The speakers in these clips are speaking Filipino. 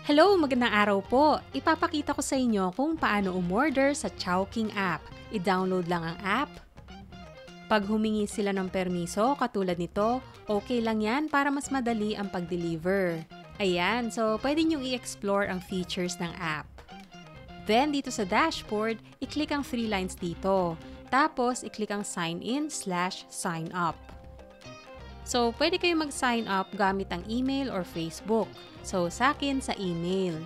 Hello, magandang araw po. Ipapakita ko sa inyo kung paano umorder sa Chowking app. I-download lang ang app. Pag humingi sila ng permiso, katulad nito, okay lang yan para mas madali ang pag-deliver. Ayan, so pwede nyo i-explore ang features ng app. Then, dito sa dashboard, i-click ang 3 lines dito. Tapos, i-click ang sign in/sign up. So, pwede kayo mag-sign up gamit ang email or Facebook. So, sa akin, sa email.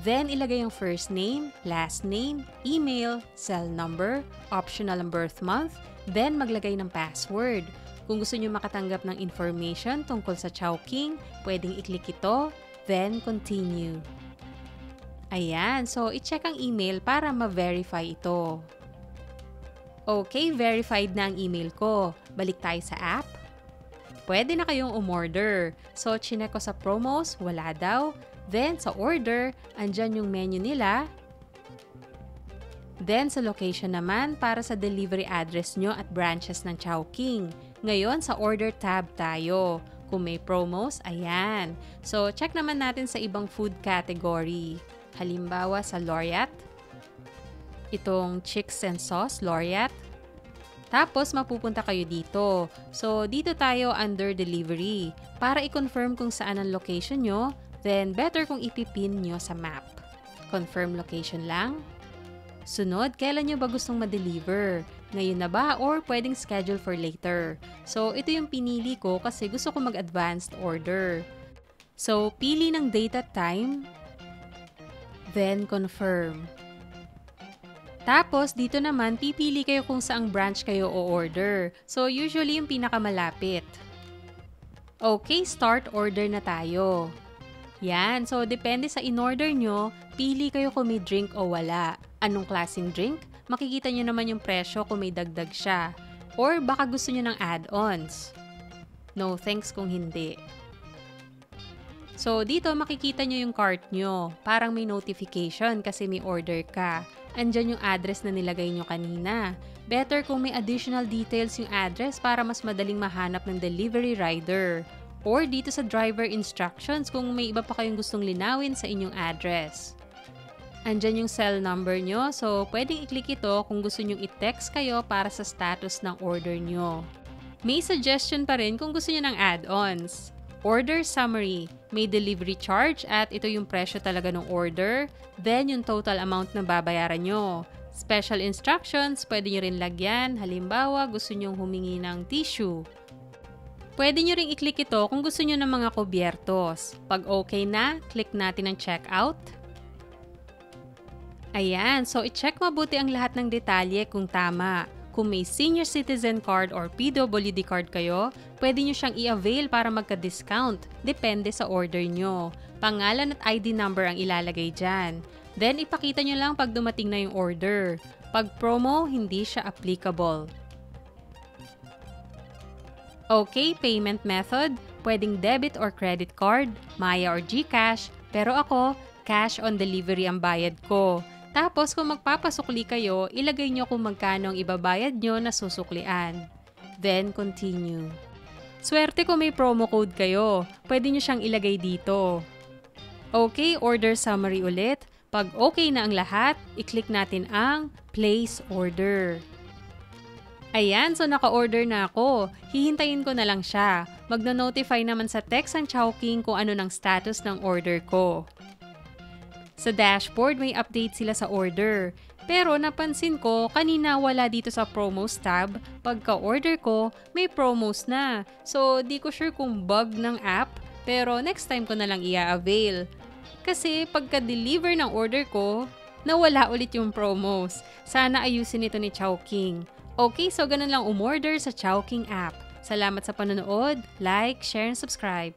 Then, ilagay yung first name, last name, email, cell number, optional ang birth month, then maglagay ng password. Kung gusto nyo makatanggap ng information tungkol sa Chowking, pwedeng i-click ito, then continue. Ayan, so i-check ang email para ma-verify ito. Okay, verified na ang email ko. Balik tayo sa app. Pwede na kayong umorder. So, chinek ko sa promos, wala daw. Then, sa order, andyan yung menu nila. Then, sa location naman, para sa delivery address nyo at branches ng Chowking. Ngayon, sa order tab tayo. Kung may promos, ayan. So, check naman natin sa ibang food category. Halimbawa, sa Laureate. Itong Chicks and Sauce, Laureate. Tapos, mapupunta kayo dito. So, dito tayo under delivery. Para i-confirm kung saan ang location nyo, then better kung ipipin nyo sa map. Confirm location lang. Sunod, kailan nyo ba gustong ma-deliver? Ngayon na ba or pwedeng schedule for later? So, ito yung pinili ko kasi gusto ko mag-advanced order. So, pili ng date at time. Then, confirm. Tapos, dito naman, pipili kayo kung saang branch kayo o-order. So, usually yung pinakamalapit. Okay, start order na tayo. Yan, so depende sa in-order nyo, pili kayo kung may drink o wala. Anong klaseng drink? Makikita nyo naman yung presyo kung may dagdag siya. Or baka gusto nyo ng add-ons. No thanks kung hindi. So, dito makikita nyo yung cart nyo. Parang may notification kasi may order ka. Andyan yung address na nilagay nyo kanina. Better kung may additional details yung address para mas madaling mahanap ng delivery rider. Or dito sa driver instructions kung may iba pa kayong gustong linawin sa inyong address. Andyan yung cell number nyo, so pwedeng i-click ito kung gusto nyong i-text kayo para sa status ng order nyo. May suggestion pa rin kung gusto nyo ng add-ons. Order summary, may delivery charge at ito yung presyo talaga ng order, then yung total amount na babayaran nyo. Special instructions, pwede nyo rin lagyan, halimbawa gusto nyong humingi ng tissue. Pwede nyo rin i-click ito kung gusto nyo ng mga kubyertos. Pag okay na, click natin ang checkout. Ayan, so i-check mabuti ang lahat ng detalye kung tama. Kung may senior citizen card or PWD card kayo, pwede nyo siyang i-avail para magka-discount. Depende sa order nyo. Pangalan at ID number ang ilalagay dyan. Then, ipakita nyo lang pag dumating na yung order. Pag promo, hindi siya applicable. Okay, payment method. Pwedeng debit or credit card, Maya or GCash. Pero ako, cash on delivery ang bayad ko. Tapos kung magpapasukli kayo, ilagay nyo kung magkano ang ibabayad nyo na susuklian. Then, continue. Swerte kung may promo code kayo. Pwede nyo siyang ilagay dito. Okay, order summary ulit. Pag okay na ang lahat, i-click natin ang place order. Ayan, so naka-order na ako. Hihintayin ko na lang siya. Magno-notify naman sa text ang Chowking kung ano ng status ng order ko. Sa dashboard, may update sila sa order. Pero napansin ko, kanina wala dito sa promos tab. Pagka-order ko, may promos na. So, di ko sure kung bug ng app, pero next time ko na lang i-avail. Kasi pagka-deliver ng order ko, nawala ulit yung promos. Sana ayusin ito ni Chowking. Okay, so ganun lang umorder sa Chowking app. Salamat sa panonood, like, share, and subscribe.